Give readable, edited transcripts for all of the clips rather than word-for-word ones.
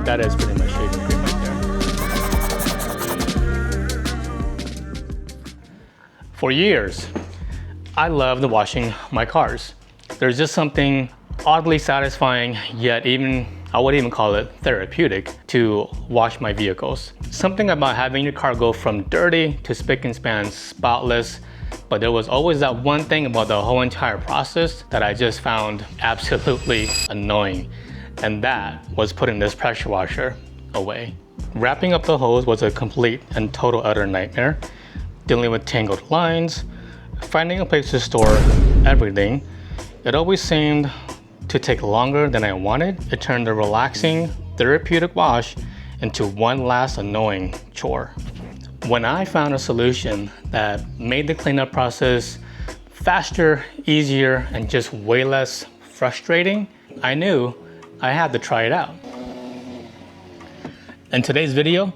That is pretty much shaving cream right there. For years, I loved washing my cars. There's just something oddly satisfying, yet I would even call it therapeutic, to wash my vehicles. Something about having your car go from dirty to spick and span spotless, but there was always that one thing about the whole entire process that I just found absolutely annoying, and that was putting this pressure washer away. Wrapping up the hose was a complete and total utter nightmare, dealing with tangled lines, finding a place to store everything. It always seemed to take longer than I wanted. It turned a relaxing, therapeutic wash into one last annoying chore. When I found a solution that made the cleanup process faster, easier, and just way less frustrating, I knew I had to try it out. In today's video,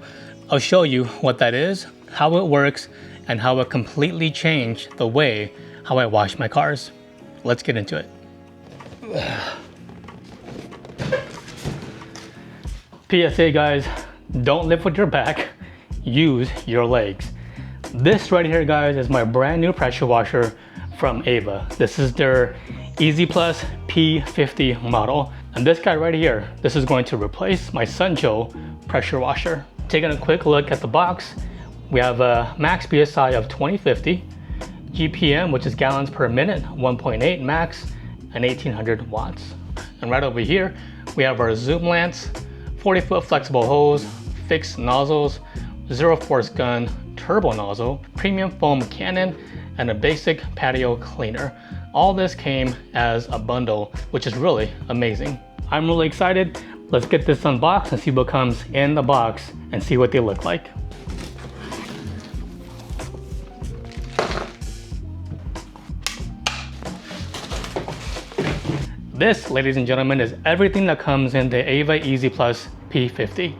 I'll show you what that is, how it works, and how it completely changed the way how I wash my cars. Let's get into it. PSA guys, don't live with your back, use your legs. This right here guys is my brand new pressure washer from AVA. This is their Easy Plus P50 model. And this guy right here, this is going to replace my Sunjo pressure washer. Taking a quick look at the box, we have a max PSI of 2050, GPM, which is gallons per minute, 1.8 max, and 1800 watts. And right over here, we have our zoom lance, 40-foot flexible hose, fixed nozzles, zero force gun, turbo nozzle, premium foam cannon, and a basic patio cleaner. All this came as a bundle, which is really amazing. I'm really excited. Let's get this unboxed and see what comes in the box and see what they look like. This, ladies and gentlemen, is everything that comes in the AVA Easy Plus P50.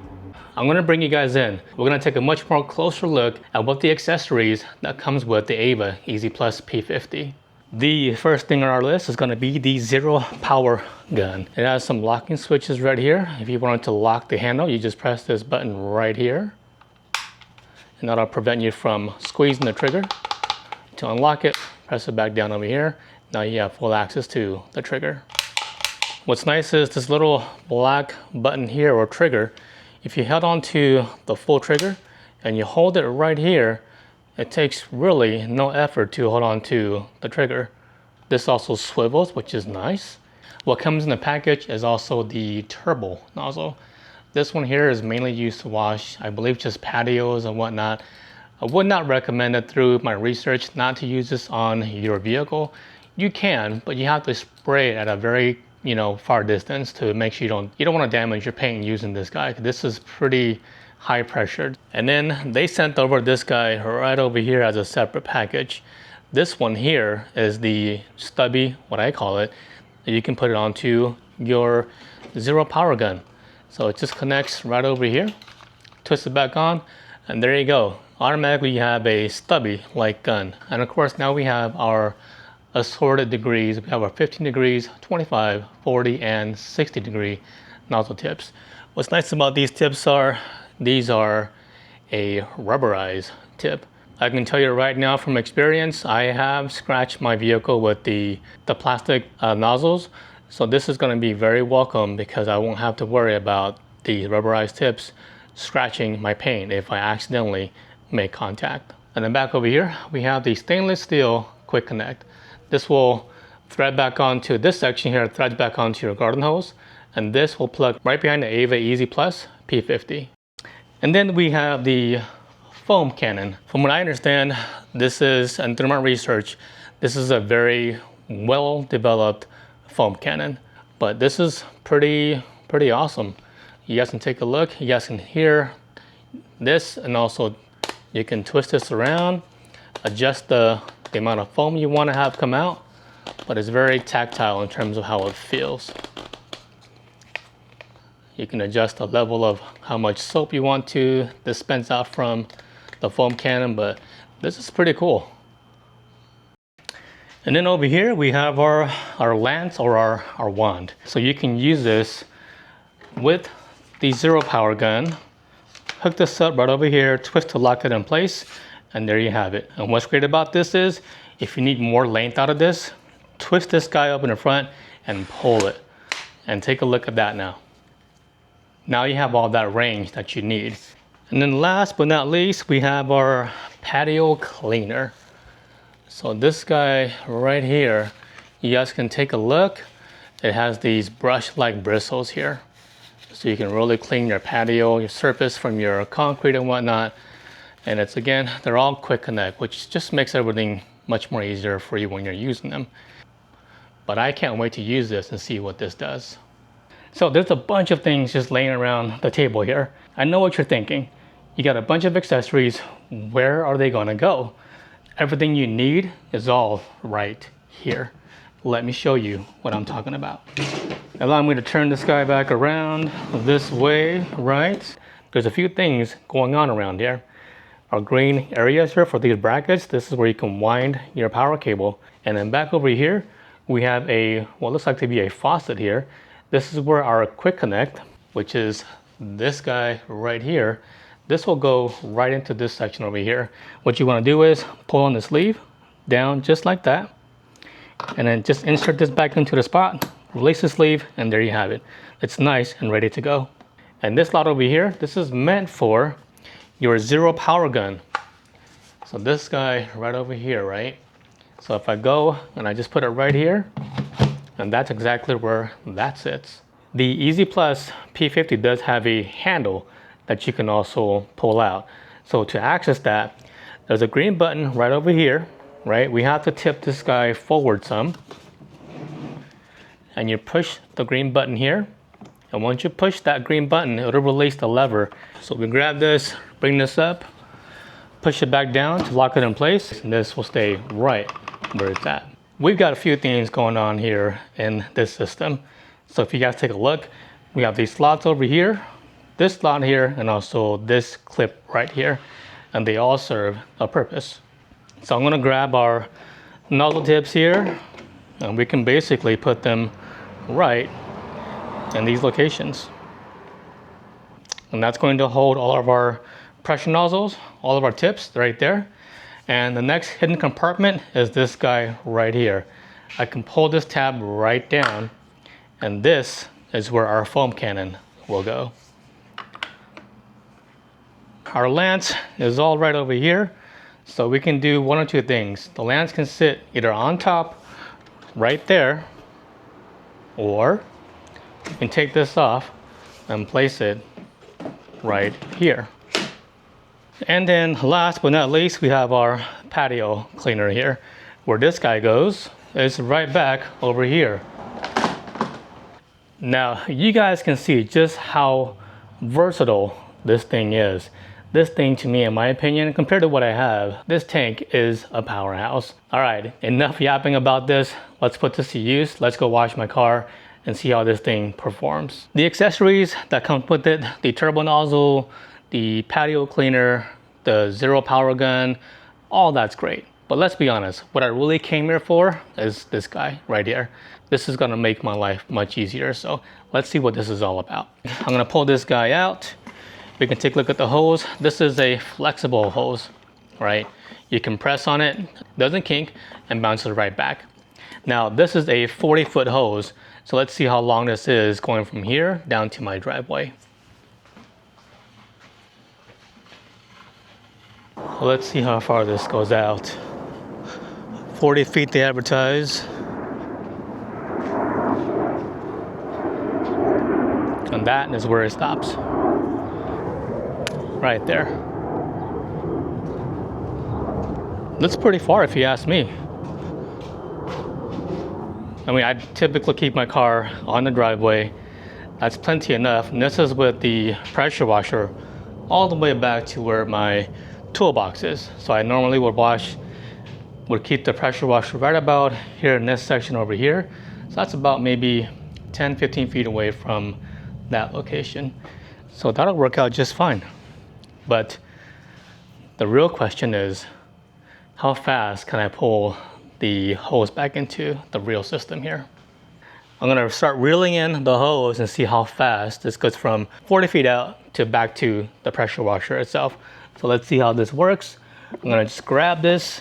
I'm gonna bring you guys in. We're gonna take a much more closer look at what the accessories that comes with the AVA Easy Plus P50. The first thing on our list is gonna be the zero power gun. It has some locking switches right here. If you wanted to lock the handle, you just press this button right here, and that'll prevent you from squeezing the trigger. To unlock it, press it back down over here. Now you have full access to the trigger. What's nice is this little black button here, or trigger. If you held on to the full trigger and you hold it right here, it takes really no effort to hold on to the trigger. This also swivels, which is nice. What comes in the package is also the turbo nozzle. This one here is mainly used to wash, I believe, just patios and whatnot. I would not recommend it through my research not to use this on your vehicle. You can, but you have to spray it at a very far distance to make sure you don't want to damage your paint using this guy. This is pretty high pressured. And then they sent over this guy right over here as a separate package. This one here is the stubby, what I call it. You can put it onto your zero power gun. So it just connects right over here, twist it back on, and there you go. Automatically you have a stubby like gun. And of course now we have our assorted degrees. We have our 15 degrees, 25, 40, and 60 degree nozzle tips. What's nice about these tips are, these are a rubberized tip. I can tell you right now from experience, I have scratched my vehicle with the plastic nozzles. So this is going to be very welcome because I won't have to worry about the rubberized tips scratching my paint if I accidentally make contact. And then back over here, we have the stainless steel quick connect. This will thread back onto this section here, threads back onto your garden hose, and this will plug right behind the AVA Easy Plus P50. And then we have the foam cannon. From what I understand, this is, and through my research, this is a very well developed foam cannon, but this is pretty awesome. You guys can take a look, you guys can hear this, and also you can twist this around, adjust the amount of foam you want to have come out, but it's very tactile in terms of how it feels. You can adjust the level of how much soap you want to dispense out from the foam cannon, but this is pretty cool. And then over here we have our lance or our wand. So you can use this with the zero power gun, hook this up right over here, twist to lock it in place, and there you have it. And what's great about this is, if you need more length out of this, twist this guy up in the front and pull it. And take a look at that now. Now you have all that range that you need. And then last but not least, we have our patio cleaner. So this guy right here, you guys can take a look. It has these brush-like bristles here. So you can really clean your patio, your surface from your concrete and whatnot. And it's, again, they're all quick connect, which just makes everything much more easier for you when you're using them. But I can't wait to use this and see what this does. So there's a bunch of things just laying around the table here. I know what you're thinking. You got a bunch of accessories. Where are they gonna go? Everything you need is all right here. Let me show you what I'm talking about. Allow me to turn this guy back around this way, right? There's a few things going on around here. Our green areas here for these brackets, this is where you can wind your power cable. And then back over here, we have a, what looks like to be a faucet here. This is where our quick connect, which is this guy right here, this will go right into this section over here. What you want to do is pull on the sleeve down just like that, and then just insert this back into the spot, release the sleeve, and there you have it. It's nice and ready to go. And this lot over here, this is meant for your zero power gun. So this guy right over here, right? So if I go and I just put it right here, and that's exactly where that sits. The Easy Plus P50 does have a handle that you can also pull out. So to access that, there's a green button right over here, right? We have to tip this guy forward some. And you push the green button here. And once you push that green button, it'll release the lever. So we grab this, bring this up, push it back down to lock it in place, and this will stay right where it's at. We've got a few things going on here in this system. So if you guys take a look, we have these slots over here, this slot here, and also this clip right here, and they all serve a purpose. So I'm gonna grab our nozzle tips here, and we can basically put them right in these locations. And that's going to hold all of our pressure nozzles, all of our tips right there. And the next hidden compartment is this guy right here. I can pull this tab right down, and this is where our foam cannon will go. Our lance is all right over here, so we can do one or two things. The lance can sit either on top, right there, or you can take this off and place it right here. And then last but not least, we have our patio cleaner here. Where this guy goes is right back over here. Now, you guys can see just how versatile this thing is. This thing, to me, in my opinion, compared to what I have, this tank is a powerhouse. All right, enough yapping about this. Let's put this to use. Let's go wash my car and see how this thing performs. The accessories that come with it, the turbo nozzle, the patio cleaner, the zero power gun, all that's great. But let's be honest, what I really came here for is this guy right here. This is gonna make my life much easier, so let's see what this is all about. I'm gonna pull this guy out. We can take a look at the hose. This is a flexible hose, right? You can press on it, doesn't kink, and bounces right back. Now, this is a 40-foot hose, so let's see how long this is going from here down to my driveway. Well, let's see how far this goes out. 40 feet they advertise. And that is where it stops. Right there. That's pretty far if you ask me. I mean, I typically keep my car on the driveway. That's plenty enough. And this is with the pressure washer all the way back to where my toolbox is. So I normally would keep the pressure washer right about here in this section over here. So that's about maybe 10-15 feet away from that location. So that'll work out just fine. But the real question is, how fast can I pull the hose back into the real system here? I'm gonna start reeling in the hose and see how fast this goes from 40 feet out to back to the pressure washer itself. So let's see how this works. I'm gonna just grab this.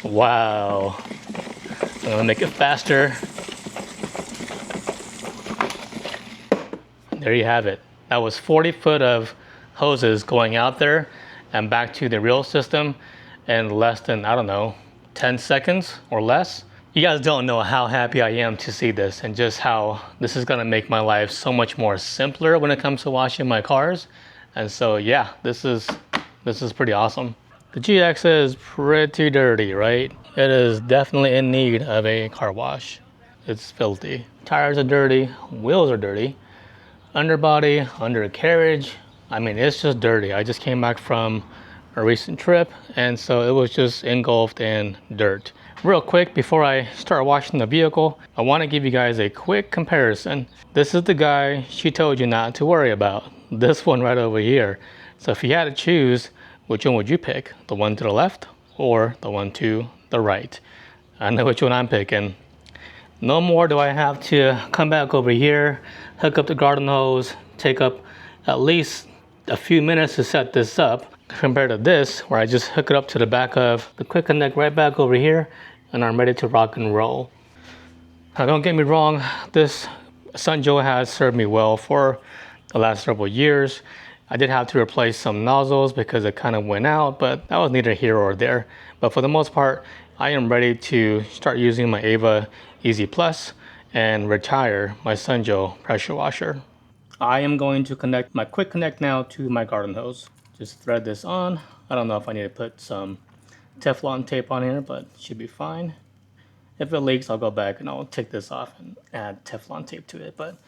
Wow. I'm gonna make it faster. There you have it. That was 40 foot of hoses going out there and back to the reel system in less than, I don't know, 10 seconds or less. You guys don't know how happy I am to see this and just how this is gonna make my life so much more simpler when it comes to washing my cars. And so yeah, this is pretty awesome. The GX is pretty dirty, right? It is definitely in need of a car wash. It's filthy. Tires are dirty, wheels are dirty, underbody, undercarriage. I mean, it's just dirty. I just came back from a recent trip, and so it was just engulfed in dirt. Real quick, before I start washing the vehicle, I want to give you guys a quick comparison. This is the guy she told you not to worry about. This one right over here. So if you had to choose, which one would you pick? The one to the left or the one to the right? I know which one I'm picking. No more do I have to come back over here, hook up the garden hose, take up at least a few minutes to set this up, compared to this, where I just hook it up to the back of the quick connect right back over here, and I'm ready to rock and roll. Now don't get me wrong, this Sunjoe has served me well for the last several years. I did have to replace some nozzles because it kind of went out, but that was neither here or there. But for the most part, I am ready to start using my AVA Easy Plus and retire my Sunjoe pressure washer. I am going to connect my quick connect now to my garden hose. Just thread this on. I don't know if I need to put some Teflon tape on here, but it should be fine. If it leaks, I'll go back and I'll take this off and add Teflon tape to it, but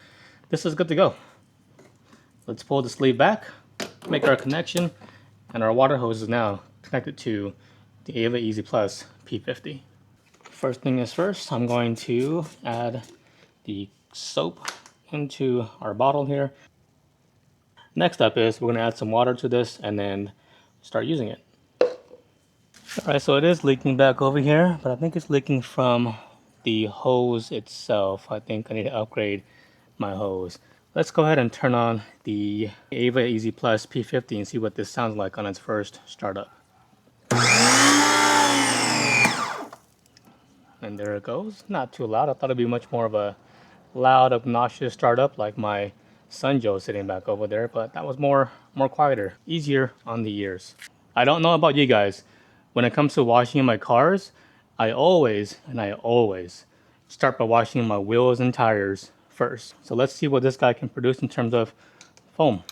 this is good to go. Let's pull the sleeve back, make our connection, and our water hose is now connected to the AVA Easy Plus P50. First thing is first, I'm going to add the soap into our bottle here. Next up is we're going to add some water to this and then start using it. Alright, so it is leaking back over here, but I think it's leaking from the hose itself. I think I need to upgrade my hose. Let's go ahead and turn on the AVA Easy Plus P50 and see what this sounds like on its first startup. And there it goes. Not too loud. I thought it'd be much more of a loud, obnoxious startup like my Sunjoe sitting back over there, but that was more quieter, easier on the ears. I don't know about you guys. When it comes to washing my cars, I always start by washing my wheels and tires first. So let's see what this guy can produce in terms of foam.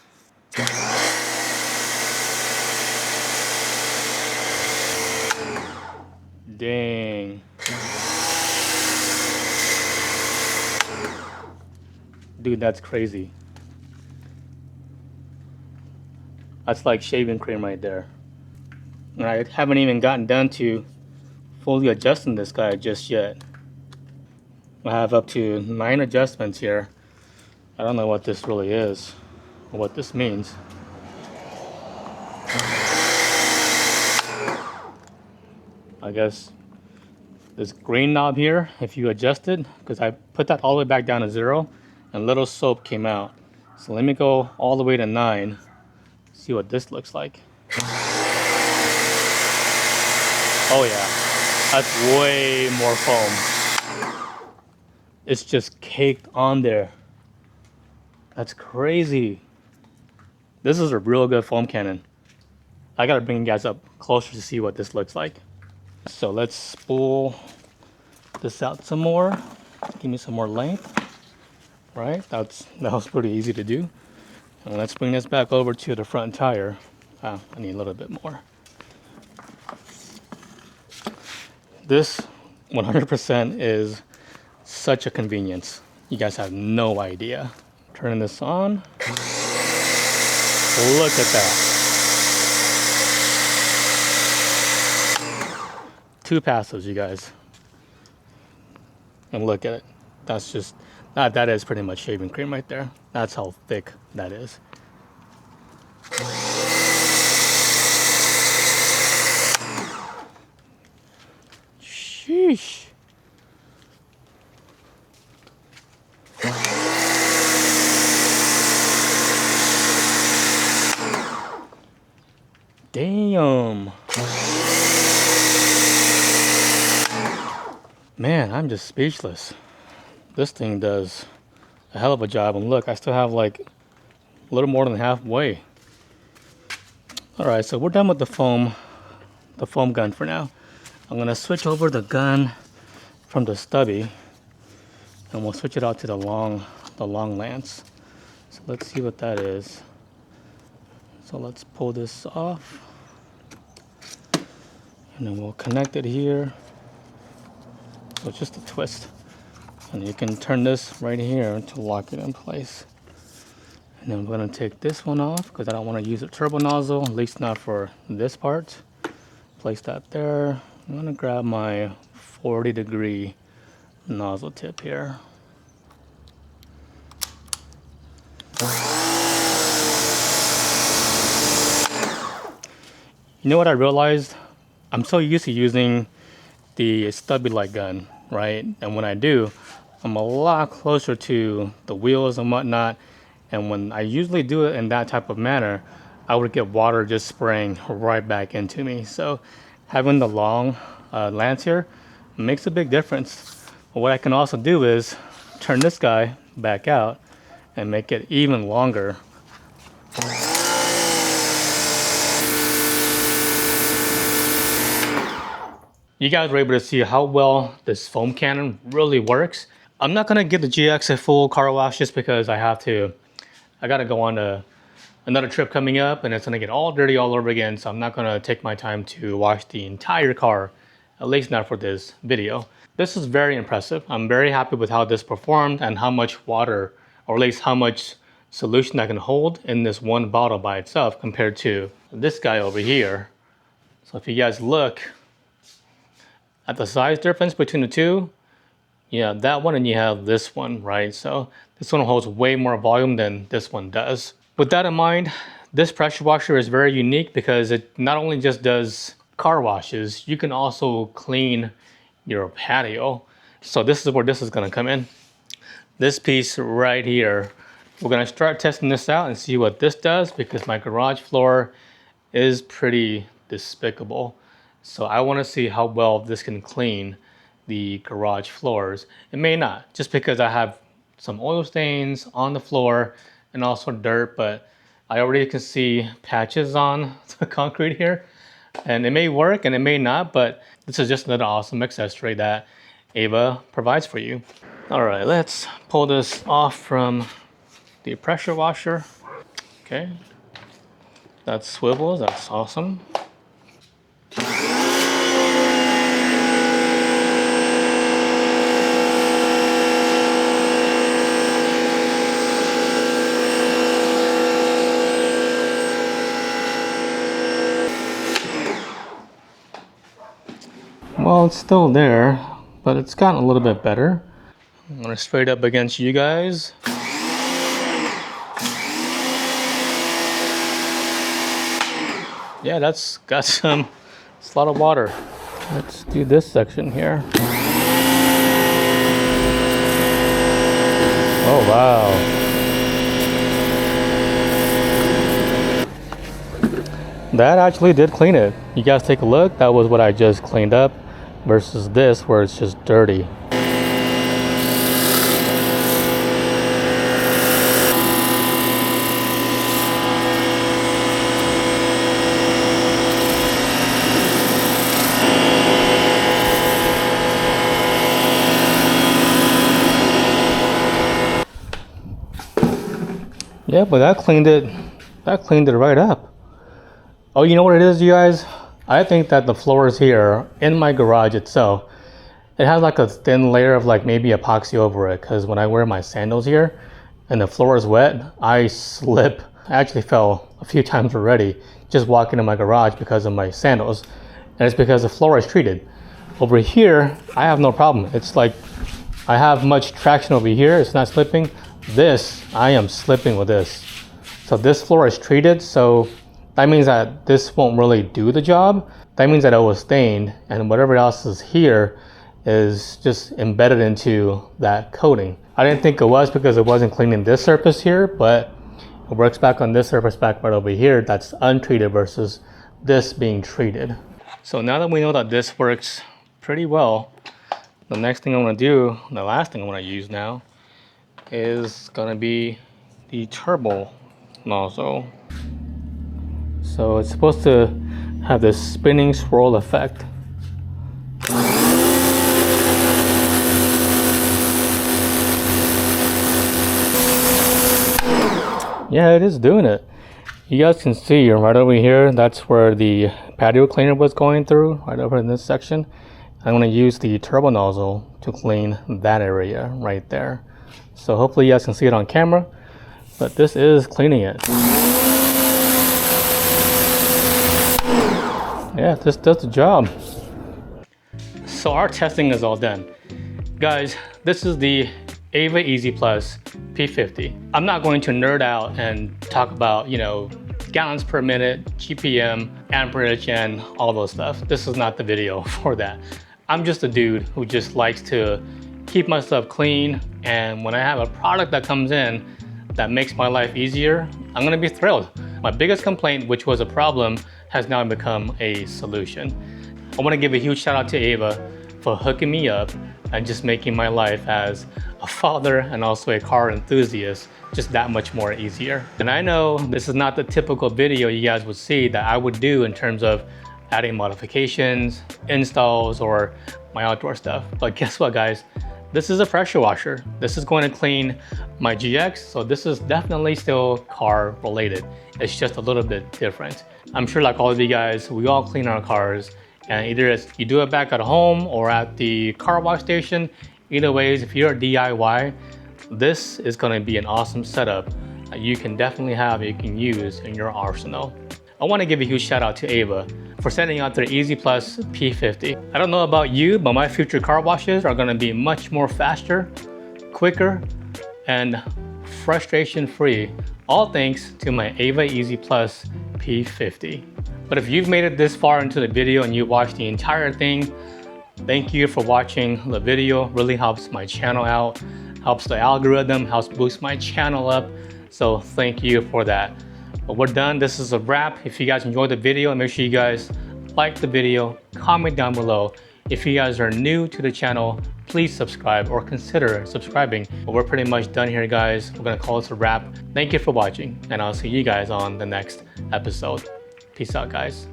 Dang. Dude, that's crazy. That's like shaving cream right there. And I haven't even gotten done to fully adjusting this guy just yet. I have up to 9 adjustments here. I don't know what this really is or what this means. I guess this green knob here, if you adjust it, because I put that all the way back down to 0 and little soap came out. So let me go all the way to 9, see what this looks like. Oh yeah, that's way more foam. It's just caked on there. That's crazy. This is a real good foam cannon. I gotta bring you guys up closer to see what this looks like. So let's spool this out some more. Give me some more length. Right, that was pretty easy to do. And let's bring this back over to the front tire. I need a little bit more. This 100% is such a convenience. You guys have no idea. Turning this on. Look at that. 2 passes, you guys. And look at it. That's just, that is pretty much shaving cream right there. That's how thick that is. Damn. Man, I'm just speechless. This thing does a hell of a job. And look, I still have like a little more than halfway. All right, so we're done with the foam gun for now. I'm gonna switch over the gun from the stubby, and we'll switch it out to the long lance. So let's see what that is. So let's pull this off, and then we'll connect it here. So it's just a twist, and you can turn this right here to lock it in place. And then I'm gonna take this one off because I don't want to use a turbo nozzle, at least not for this part. Place that there. I'm gonna grab my 40-degree nozzle tip here. You know what I realized? I'm so used to using the stubby light gun, right? And when I do, I'm a lot closer to the wheels and whatnot. And when I usually do it in that type of manner, I would get water just spraying right back into me. So having the long lance here makes a big difference. But what I can also do is turn this guy back out and make it even longer. You guys were able to see how well this foam cannon really works. I'm not gonna give the GX a full car wash just because I gotta go on another trip coming up, and it's gonna get all dirty all over again, so I'm not gonna take my time to wash the entire car, at least not for this video. This is very impressive. I'm very happy with how this performed and how much water, or at least how much solution I can hold in this one bottle by itself compared to this guy over here. So if you guys look at the size difference between the two, you have that one and you have this one, right? So this one holds way more volume than this one does. With that in mind, this pressure washer is very unique because it not only just does car washes, you can also clean your patio. So this is where this is gonna come in. This piece right here. We're gonna start testing this out and see what this does because my garage floor is pretty despicable. So I wanna see how well this can clean the garage floors. It may not, just because I have some oil stains on the floor and also dirt, but I already can see patches on the concrete here. And it may work and it may not, but this is just another awesome accessory that AVA provides for you. All right, let's pull this off from the pressure washer. Okay, that swivels, that's awesome. Well, it's still there, but it's gotten a little bit better. I'm gonna straight up against you guys. Yeah, that's got it's a lot of water. Let's do this section here. Oh, wow. That actually did clean it. You guys take a look. That was what I just cleaned up versus this where it's just dirty. Yeah, but that cleaned it right up. Oh, you know what it is, you guys? I think that the floors here in my garage itself, it has like a thin layer of like maybe epoxy over it, because when I wear my sandals here and the floor is wet, I slip. I actually fell a few times already just walking in my garage because of my sandals, and it's because the floor is treated. Over here, I have no problem. It's like I have much traction over here, it's not slipping. This, I am slipping with this. So this floor is treated, so that means that this won't really do the job. That means that it was stained, and whatever else is here is just embedded into that coating. I didn't think it was because it wasn't cleaning this surface here, but it works back on this surface back right over here that's untreated versus this being treated. So now that we know that this works pretty well, the next thing I want to do, the last thing I want to use now, is going to be the turbo nozzle. So it's supposed to have this spinning swirl effect. Yeah, it is doing it. You guys can see right over here, that's where the patio cleaner was going through, right over in this section. I'm going to use the turbo nozzle to clean that area right there. So hopefully you guys can see it on camera, but this is cleaning it. Yeah, this does the job. So our testing is all done. Guys, this is the AVA Easy Plus P50. I'm not going to nerd out and talk about, gallons per minute, GPM, amperage, and all those stuff. This is not the video for that. I'm just a dude who just likes to keep my stuff clean, and when I have a product that comes in that makes my life easier, I'm gonna be thrilled. My biggest complaint, which was a problem, has now become a solution. I wanna give a huge shout out to AVA for hooking me up and just making my life as a father and also a car enthusiast just that much more easier. And I know this is not the typical video you guys would see that I would do in terms of adding modifications, installs, or my outdoor stuff. But guess what, guys? This is a pressure washer. This is going to clean my GX, so this is definitely still car related. It's just a little bit different. I'm sure like all of you guys, we all clean our cars, and either you do it back at home or at the car wash station. Either ways, if you're a DIY, this is going to be an awesome setup that you can definitely have, you can use in your arsenal. I want to give a huge shout out to AVA for sending out their Easy Plus P50. I don't know about you, but my future car washes are going to be much more faster, quicker, and frustration free, all thanks to my AVA Easy Plus P50. But if you've made it this far into the video and you watched the entire thing, thank you for watching the video. Really helps my channel out, helps the algorithm, helps boost my channel up. So thank you for that. But we're done. This is a wrap. If you guys enjoyed the video, make sure you guys like the video, comment down below. If you guys are new to the channel, please subscribe or consider subscribing. But we're pretty much done here, guys. We're gonna call this a wrap. Thank you for watching, and I'll see you guys on the next episode. Peace out, guys.